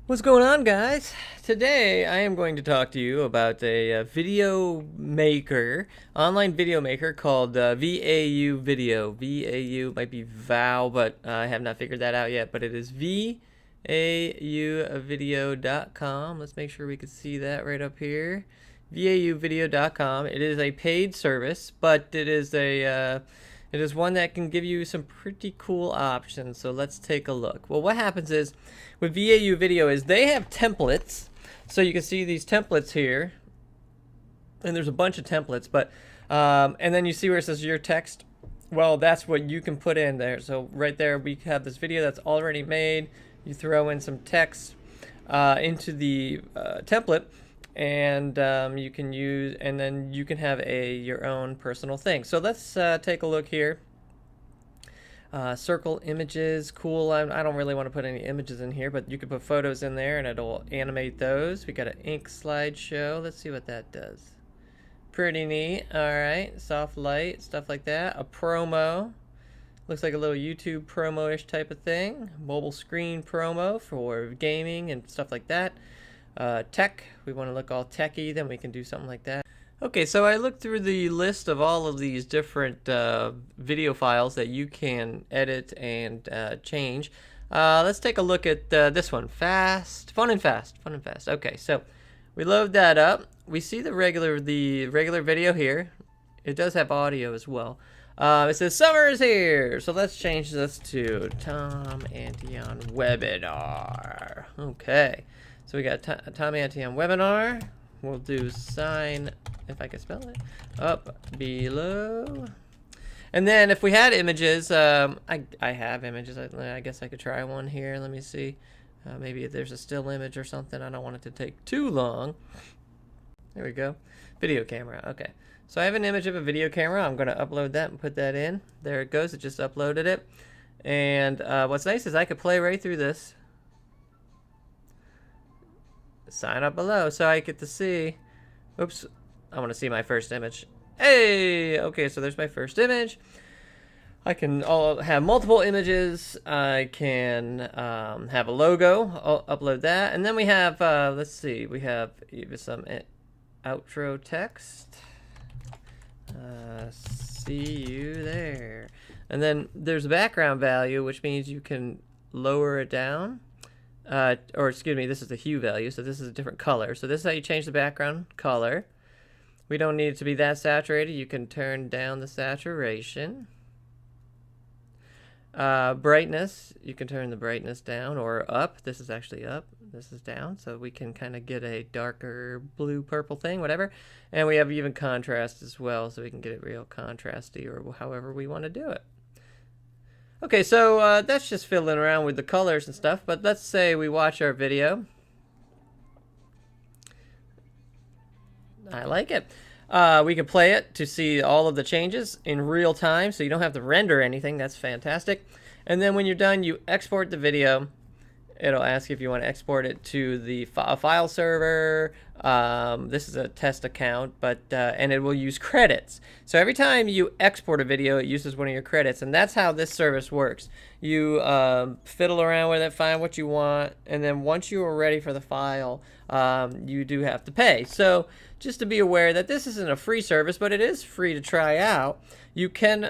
What's going on, guys? Today I am going to talk to you about a video maker, online video maker called VAU Video. VAU might be VAU, but I have not figured that out yet, but it is VAUvideo.com. Let's make sure we can see that right up here. VAUvideo.com. It is a paid service, but it is one that can give you some pretty cool options. So let's take a look. Well, what happens is with VAU Video is they have templates. So you can see these templates here, and there's a bunch of templates, but and then you see where it says your text. Well, that's what you can put in there. So right there we have this video that's already made. You throw in some text into the template, and you can use, and then you can have your own personal thing. So let's take a look here. Circle images, cool. I don't really want to put any images in here, but you can put photos in there and it'll animate those. We got an ink slideshow. Let's see what that does. Pretty neat. All right, soft light, stuff like that. A promo. Looks like a little YouTube promo-ish type of thing. Mobile screen promo for gaming and stuff like that. Tech, we want to look all techy, then we can do something like that. Okay, so I looked through the list of all of these different video files that you can edit and change. Let's take a look at this one. Fun and fast. Okay, so we load that up. We see the regular video here. It does have audio as well. It says summer is here. So let's change this to Tom Antion webinar. Okay. So we got Tom Antion webinar. We'll do sign, if I can spell it, up below. And then if we had images, I have images. I guess I could try one here. Let me see. Maybe if there's a still image or something. I don't want it to take too long. There we go. Video camera. Okay. So I have an image of a video camera. I'm going to upload that and put that in. There it goes. It just uploaded it. And what's nice is I could play right through this. Sign up below, so I get to see. Oops, I want to see my first image. Hey, okay, so there's my first image. I can have multiple images. I can have a logo. I'll upload that, and then we have let's see, we have even some outro text. See you there. And then there's a background value, which means you can lower it down. Or excuse me, this is the hue value, so this is a different color. So this is how you change the background color. We don't need it to be that saturated. You can turn down the saturation. Brightness, you can turn the brightness down or up. This is actually up, this is down, so we can kind of get a darker blue purple thing, whatever. And we have even contrast as well, so we can get it real contrasty or however we want to do it. Okay, so that's just fiddling around with the colors and stuff, but let's say we watch our video. I like it. We can play it to see all of the changes in real time, so you don't have to render anything. That's fantastic. And then when you're done, you export the video. It'll ask you if you want to export it to the file server. This is a test account, but and it will use credits. So every time you export a video, it uses one of your credits, and that's how this service works. You fiddle around with it, find what you want, and then once you are ready for the file, you do have to pay. So just to be aware that this isn't a free service, but it is free to try out. You can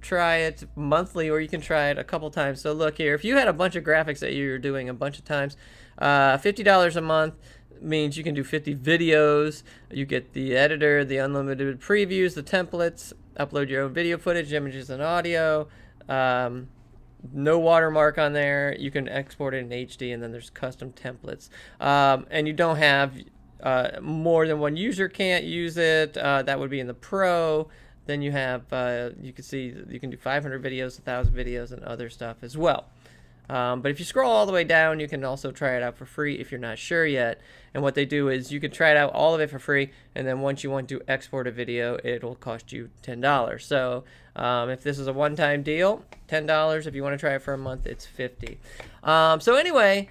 try it monthly, or you can try it a couple times. So look here, if you had a bunch of graphics that you're doing a bunch of times, $50 a month means you can do 50 videos. You get the editor, the unlimited previews, the templates, upload your own video footage, images, and audio. No watermark on there. You can export it in HD, and then there's custom templates. And you don't have more than one user can't use it. That would be in the Pro. Then you have, you can see, you can do 500 videos, 1,000 videos, and other stuff as well. But if you scroll all the way down, you can also try it out for free if you're not sure yet. And what they do is you can try it out all of it for free, and then once you want to export a video, it'll cost you $10. So if this is a one-time deal, $10. If you want to try it for a month, it's $50. So anyway,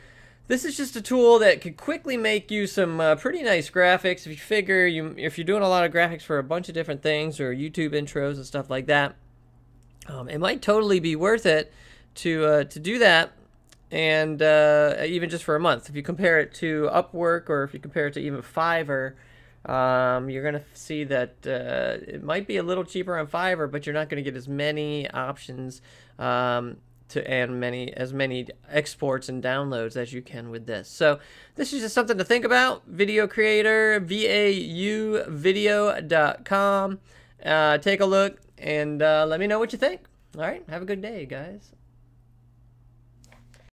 this is just a tool that could quickly make you some pretty nice graphics. If you figure if you're doing a lot of graphics for a bunch of different things or YouTube intros and stuff like that, it might totally be worth it to do that and even just for a month. If you compare it to Upwork, or if you compare it to even Fiverr, you're going to see that it might be a little cheaper on Fiverr, but you're not going to get as many options as many exports and downloads as you can with this. So this is just something to think about. Video creator, VAUvideo.com. Take a look and let me know what you think. All right, have a good day, guys.